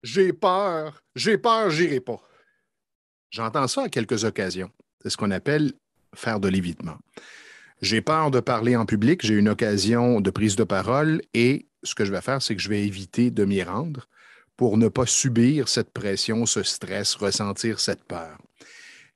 J'ai peur, j'irai pas. J'entends ça à quelques occasions. C'est ce qu'on appelle faire de l'évitement. J'ai peur de parler en public, j'ai une occasion de prise de parole et ce que je vais faire, c'est que je vais éviter de m'y rendre pour ne pas subir cette pression, ce stress, ressentir cette peur.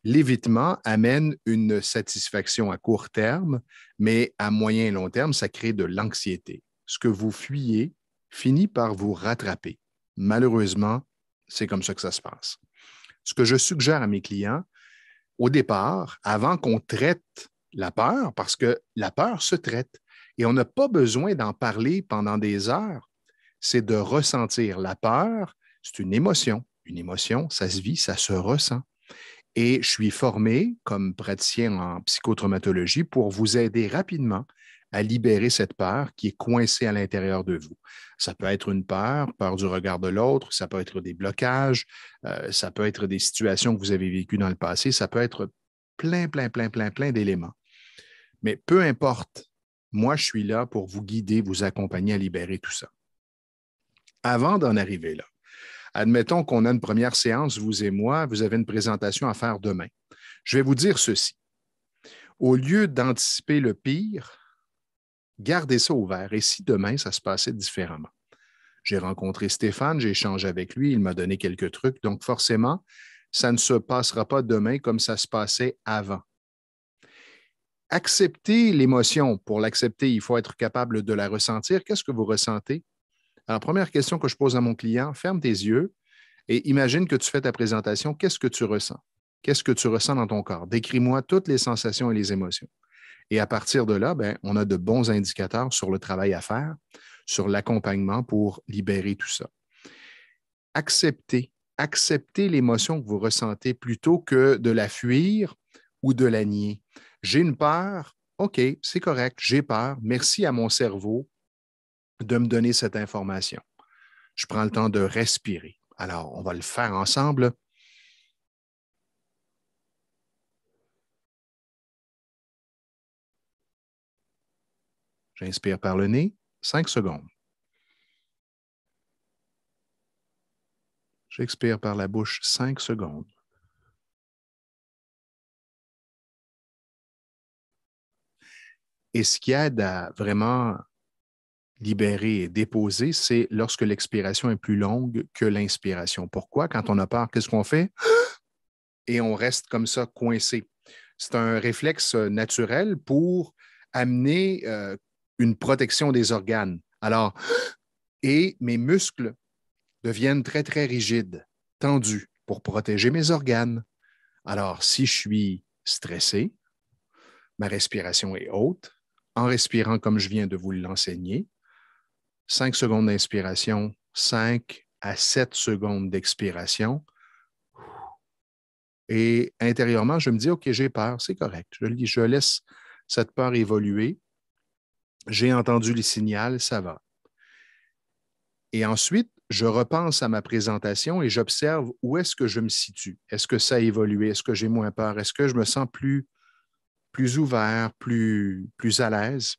L'évitement amène une satisfaction à court terme, mais à moyen et long terme, ça crée de l'anxiété. Ce que vous fuyez finit par vous rattraper. Malheureusement, c'est comme ça que ça se passe. Ce que je suggère à mes clients, au départ, avant qu'on traite la peur, parce que la peur se traite et on n'a pas besoin d'en parler pendant des heures, c'est de ressentir la peur, c'est une émotion. Une émotion, ça se vit, ça se ressent. Et je suis formé comme praticien en psychotraumatologie pour vous aider rapidement à libérer cette peur qui est coincée à l'intérieur de vous. Ça peut être une peur, peur du regard de l'autre, ça peut être des blocages, ça peut être des situations que vous avez vécues dans le passé, ça peut être plein d'éléments. Mais peu importe, moi, je suis là pour vous guider, vous accompagner à libérer tout ça. Avant d'en arriver là, admettons qu'on a une première séance, vous et moi, vous avez une présentation à faire demain. Je vais vous dire ceci. Au lieu d'anticiper le pire, gardez ça ouvert. Et si demain, ça se passait différemment? J'ai rencontré Stéphane, j'ai échangé avec lui, il m'a donné quelques trucs. Donc, forcément, ça ne se passera pas demain comme ça se passait avant. Accepter l'émotion. Pour l'accepter, il faut être capable de la ressentir. Qu'est-ce que vous ressentez? Alors, première question que je pose à mon client, ferme tes yeux et imagine que tu fais ta présentation. Qu'est-ce que tu ressens? Qu'est-ce que tu ressens dans ton corps? Décris-moi toutes les sensations et les émotions. Et à partir de là, ben, on a de bons indicateurs sur le travail à faire, sur l'accompagnement pour libérer tout ça. Acceptez l'émotion que vous ressentez plutôt que de la fuir ou de la nier. J'ai une peur, OK, c'est correct, j'ai peur. Merci à mon cerveau de me donner cette information. Je prends le temps de respirer. Alors, on va le faire ensemble. J'inspire par le nez, 5 secondes. J'expire par la bouche, 5 secondes. Et ce qui aide à vraiment libérer et déposer, c'est lorsque l'expiration est plus longue que l'inspiration. Pourquoi? Quand on a peur, qu'est-ce qu'on fait? Et on reste comme ça coincé. C'est un réflexe naturel pour amener une protection des organes. Alors, et mes muscles deviennent très rigides, tendus pour protéger mes organes. Alors, si je suis stressé, ma respiration est haute. En respirant comme je viens de vous l'enseigner, 5 secondes d'inspiration, 5 à 7 secondes d'expiration. Et intérieurement, je me dis, OK, j'ai peur, c'est correct. Je laisse cette peur évoluer. J'ai entendu les signaux, ça va. Et ensuite, je repense à ma présentation et j'observe où est-ce que je me situe. Est-ce que ça a évolué? Est-ce que j'ai moins peur? Est-ce que je me sens plus ouvert, plus à l'aise?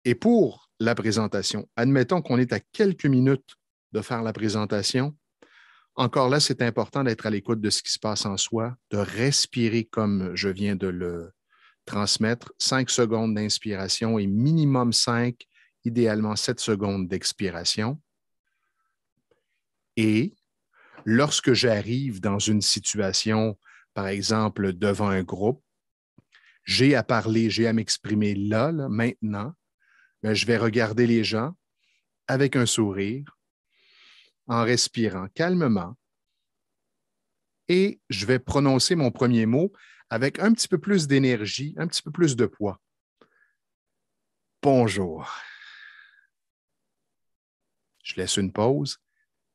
Et pour la présentation, admettons qu'on est à quelques minutes de faire la présentation. Encore là, c'est important d'être à l'écoute de ce qui se passe en soi, de respirer comme je viens de le transmettre. 5 secondes d'inspiration et minimum 5, idéalement 7 secondes d'expiration. Et lorsque j'arrive dans une situation, par exemple, devant un groupe, j'ai à parler, j'ai à m'exprimer là, maintenant, ben, je vais regarder les gens avec un sourire, en respirant calmement, et je vais prononcer mon premier mot avec un petit peu plus d'énergie, un petit peu plus de poids. Bonjour. Je laisse une pause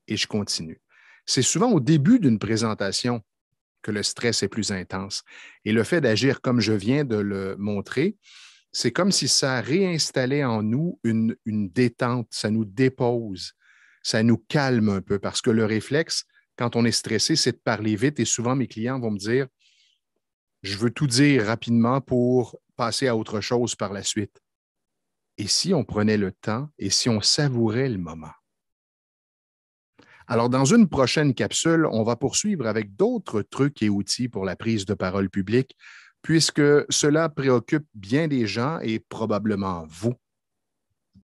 et je continue. C'est souvent au début d'une présentation que le stress est plus intense. Et le fait d'agir comme je viens de le montrer, c'est comme si ça réinstallait en nous une détente, ça nous dépose, ça nous calme un peu parce que le réflexe, quand on est stressé, c'est de parler vite et souvent mes clients vont me dire, je veux tout dire rapidement pour passer à autre chose par la suite. Et si on prenait le temps et si on savourait le moment? Alors, dans une prochaine capsule, on va poursuivre avec d'autres trucs et outils pour la prise de parole publique, puisque cela préoccupe bien des gens et probablement vous